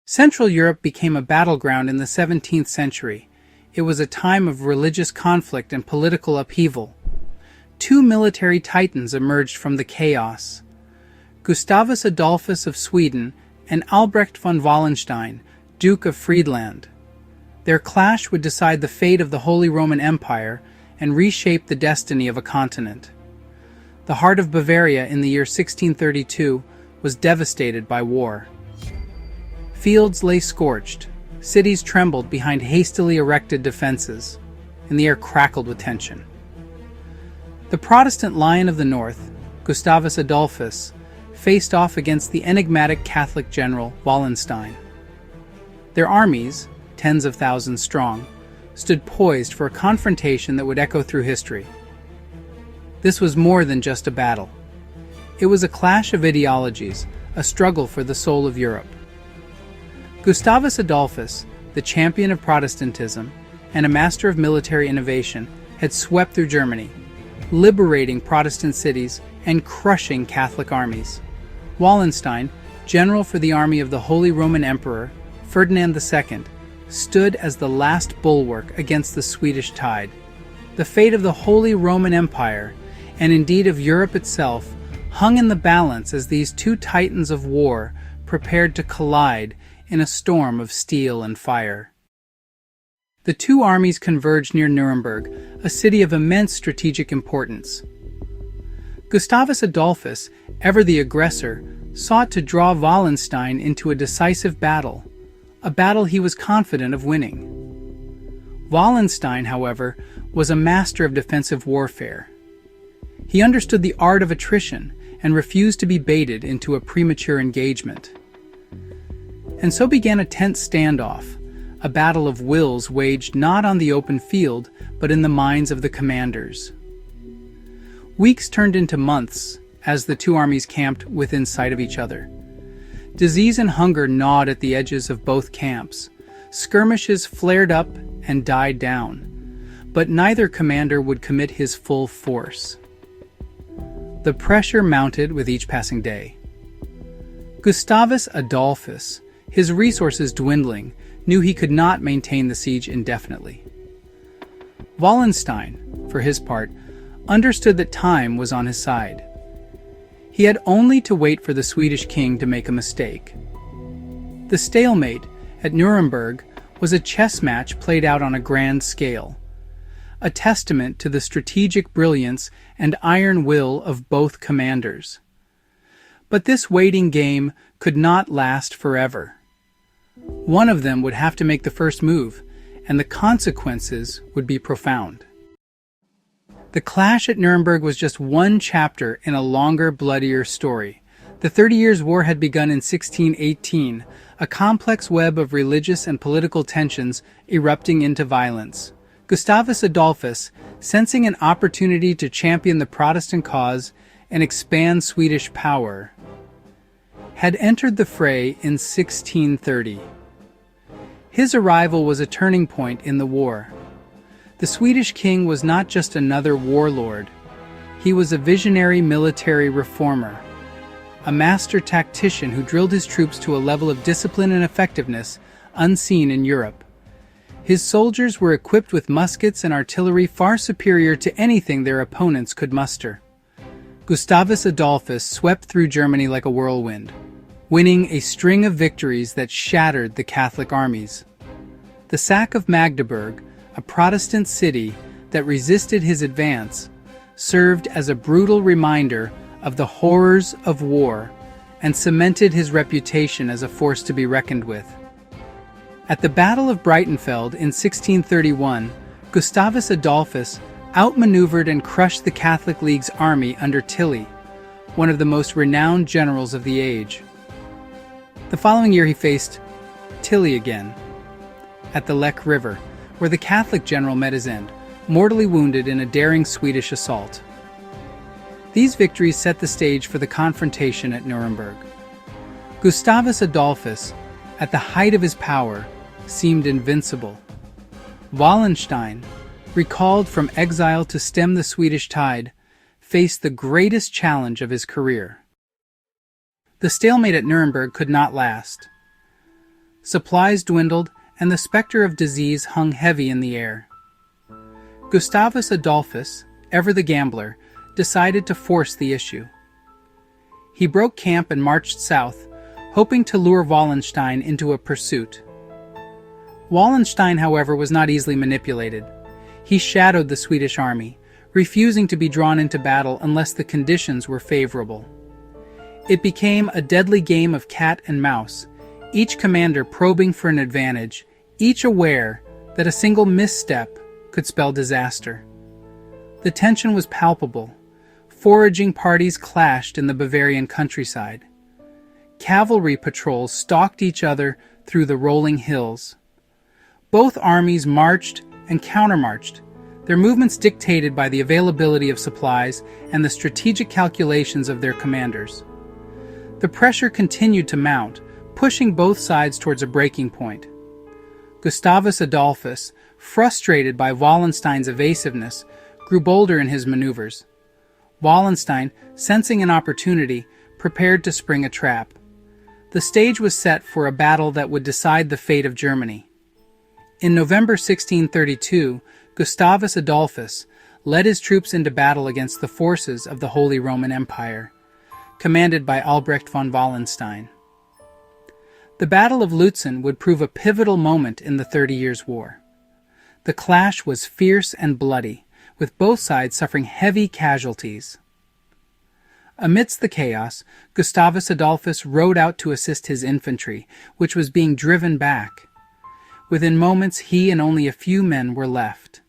Central Europe became a battleground in the 17th century. It was a time of religious conflict and political upheaval. Two military titans emerged from the chaos: Gustavus Adolphus of Sweden and Albrecht von Wallenstein, Duke of Friedland. Their clash would decide the fate of the Holy Roman Empire and reshape the destiny of a continent. The heart of Bavaria in the year 1632 was devastated by war. Fields lay scorched, cities trembled behind hastily erected defenses, and the air crackled with tension. The Protestant Lion of the North, Gustavus Adolphus, faced off against the enigmatic Catholic general Wallenstein. Their armies, tens of thousands strong, stood poised for a confrontation that would echo through history. This was more than just a battle. It was a clash of ideologies, a struggle for the soul of Europe. Gustavus Adolphus, the champion of Protestantism and a master of military innovation, had swept through Germany, liberating Protestant cities and crushing Catholic armies. Wallenstein, general for the army of the Holy Roman Emperor, Ferdinand II, stood as the last bulwark against the Swedish tide. The fate of the Holy Roman Empire, and indeed of Europe itself, hung in the balance as these two titans of war prepared to collide in a storm of steel and fire. The two armies converged near Nuremberg, a city of immense strategic importance. Gustavus Adolphus, ever the aggressor, sought to draw Wallenstein into a decisive battle, a battle he was confident of winning. Wallenstein, however, was a master of defensive warfare. He understood the art of attrition and refused to be baited into a premature engagement. And so began a tense standoff, a battle of wills waged not on the open field, but in the minds of the commanders. Weeks turned into months as the two armies camped within sight of each other. Disease and hunger gnawed at the edges of both camps. Skirmishes flared up and died down, but neither commander would commit his full force. The pressure mounted with each passing day. Gustavus Adolphus, his resources dwindling, knew he could not maintain the siege indefinitely. Wallenstein, for his part, understood that time was on his side. He had only to wait for the Swedish king to make a mistake. The stalemate at Nuremberg was a chess match played out on a grand scale, a testament to the strategic brilliance and iron will of both commanders. But this waiting game could not last forever. One of them would have to make the first move, and the consequences would be profound. The clash at Nuremberg was just one chapter in a longer, bloodier story. The 30 Years' War had begun in 1618, a complex web of religious and political tensions erupting into violence. Gustavus Adolphus, sensing an opportunity to champion the Protestant cause and expand Swedish power, had entered the fray in 1630. His arrival was a turning point in the war. The Swedish king was not just another warlord. He was a visionary military reformer, a master tactician who drilled his troops to a level of discipline and effectiveness unseen in Europe. His soldiers were equipped with muskets and artillery far superior to anything their opponents could muster. Gustavus Adolphus swept through Germany like a whirlwind, winning a string of victories that shattered the Catholic armies. The sack of Magdeburg, a Protestant city that resisted his advance, served as a brutal reminder of the horrors of war and cemented his reputation as a force to be reckoned with. At the Battle of Breitenfeld in 1631, Gustavus Adolphus outmaneuvered and crushed the Catholic League's army under Tilly, one of the most renowned generals of the age. The following year he faced Tilly again, at the Lech River, where the Catholic general met his end, mortally wounded in a daring Swedish assault. These victories set the stage for the confrontation at Nuremberg. Gustavus Adolphus, at the height of his power, seemed invincible. Wallenstein, recalled from exile to stem the Swedish tide, faced the greatest challenge of his career. The stalemate at Nuremberg could not last. Supplies dwindled, and the specter of disease hung heavy in the air. Gustavus Adolphus, ever the gambler, decided to force the issue. He broke camp and marched south, hoping to lure Wallenstein into a pursuit. Wallenstein, however, was not easily manipulated. He shadowed the Swedish army, refusing to be drawn into battle unless the conditions were favorable. It became a deadly game of cat and mouse, each commander probing for an advantage, each aware that a single misstep could spell disaster. The tension was palpable. Foraging parties clashed in the Bavarian countryside. Cavalry patrols stalked each other through the rolling hills. Both armies marched and countermarched, their movements dictated by the availability of supplies and the strategic calculations of their commanders. The pressure continued to mount, pushing both sides towards a breaking point. Gustavus Adolphus, frustrated by Wallenstein's evasiveness, grew bolder in his maneuvers. Wallenstein, sensing an opportunity, prepared to spring a trap. The stage was set for a battle that would decide the fate of Germany. In November 1632, Gustavus Adolphus led his troops into battle against the forces of the Holy Roman Empire, commanded by Albrecht von Wallenstein. The Battle of Luetzen would prove a pivotal moment in the 30 Years' War. The clash was fierce and bloody, with both sides suffering heavy casualties. Amidst the chaos, Gustavus Adolphus rode out to assist his infantry, which was being driven back. Within moments, he and only a few men were left.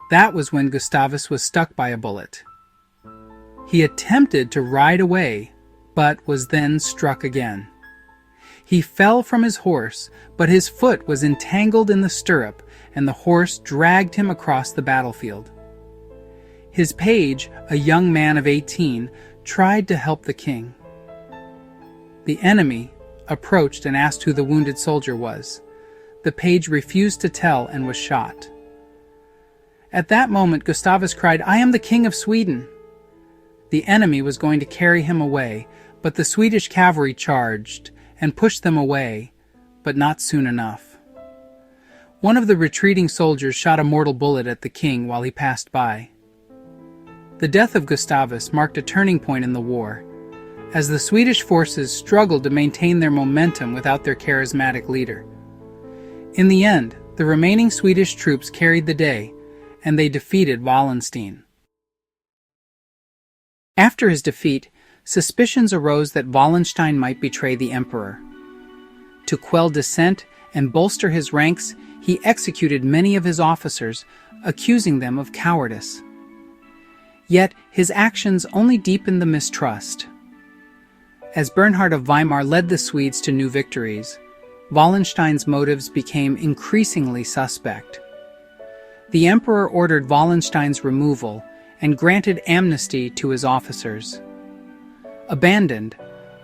That was when Gustavus was struck by a bullet. He attempted to ride away, but was then struck again. He fell from his horse, but his foot was entangled in the stirrup, and the horse dragged him across the battlefield. His page, a young man of 18, tried to help the king. The enemy approached and asked who the wounded soldier was. The page refused to tell and was shot. At that moment, Gustavus cried, "I am the King of Sweden!" The enemy was going to carry him away, but the Swedish cavalry charged and pushed them away, but not soon enough. One of the retreating soldiers shot a mortal bullet at the king while he passed by. The death of Gustavus marked a turning point in the war, as the Swedish forces struggled to maintain their momentum without their charismatic leader. In the end, the remaining Swedish troops carried the day, and they defeated Wallenstein. After his defeat, suspicions arose that Wallenstein might betray the emperor. To quell dissent and bolster his ranks, he executed many of his officers, accusing them of cowardice. Yet his actions only deepened the mistrust. As Bernhard of Weimar led the Swedes to new victories, Wallenstein's motives became increasingly suspect. The emperor ordered Wallenstein's removal and granted amnesty to his officers. Abandoned,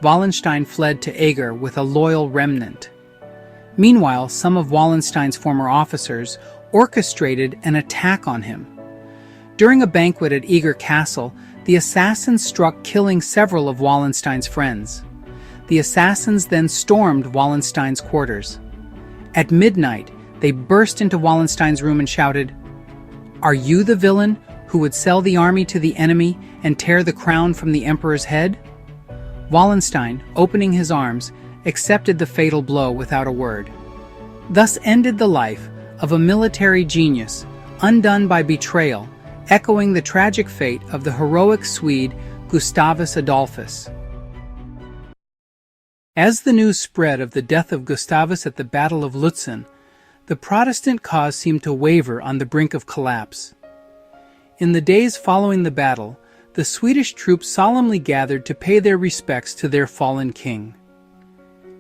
Wallenstein fled to Eger with a loyal remnant. Meanwhile, some of Wallenstein's former officers orchestrated an attack on him. During a banquet at Eger Castle, the assassins struck, killing several of Wallenstein's friends. The assassins then stormed Wallenstein's quarters. At midnight, they burst into Wallenstein's room and shouted, "Are you the villain who would sell the army to the enemy and tear the crown from the emperor's head?" Wallenstein, opening his arms, accepted the fatal blow without a word. Thus ended the life of a military genius, undone by betrayal, echoing the tragic fate of the heroic Swede Gustavus Adolphus. As the news spread of the death of Gustavus at the Battle of Luetzen, the Protestant cause seemed to waver on the brink of collapse. In the days following the battle, the Swedish troops solemnly gathered to pay their respects to their fallen king.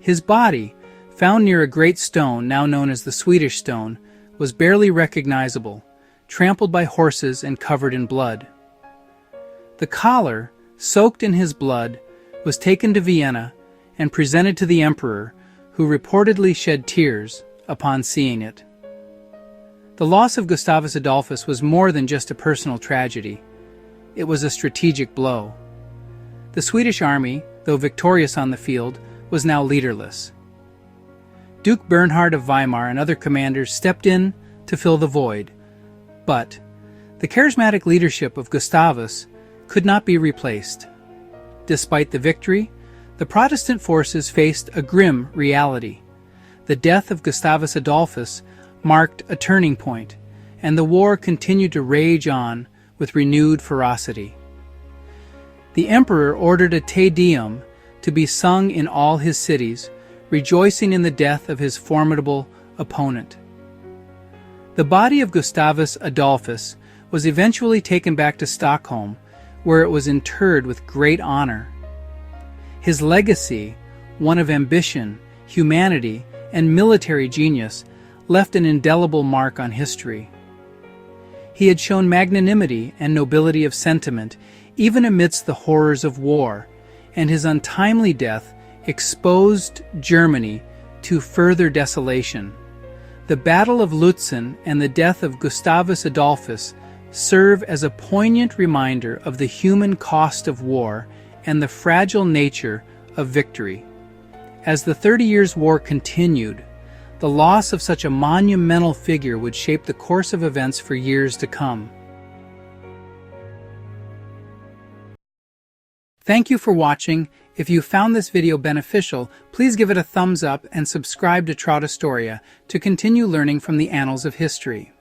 His body, found near a great stone now known as the Swedish Stone, was barely recognizable, trampled by horses and covered in blood. The collar, soaked in his blood, was taken to Vienna and presented to the emperor, who reportedly shed tears upon seeing it. The loss of Gustavus Adolphus was more than just a personal tragedy. It was a strategic blow. The Swedish army, though victorious on the field, was now leaderless. Duke Bernhard of Weimar and other commanders stepped in to fill the void. But the charismatic leadership of Gustavus could not be replaced. Despite the victory, the Protestant forces faced a grim reality. The death of Gustavus Adolphus marked a turning point, and the war continued to rage on with renewed ferocity. The emperor ordered a Te Deum to be sung in all his cities, rejoicing in the death of his formidable opponent. The body of Gustavus Adolphus was eventually taken back to Stockholm, where it was interred with great honor. His legacy, one of ambition, humanity, and military genius, left an indelible mark on history. He had shown magnanimity and nobility of sentiment, even amidst the horrors of war, and his untimely death exposed Germany to further desolation. The Battle of Luetzen and the death of Gustavus Adolphus serve as a poignant reminder of the human cost of war and the fragile nature of victory. As the 30 Years' War continued, the loss of such a monumental figure would shape the course of events for years to come. Thank you for watching. If you found this video beneficial, please give it a thumbs up and subscribe to Trout Historia to continue learning from the annals of history.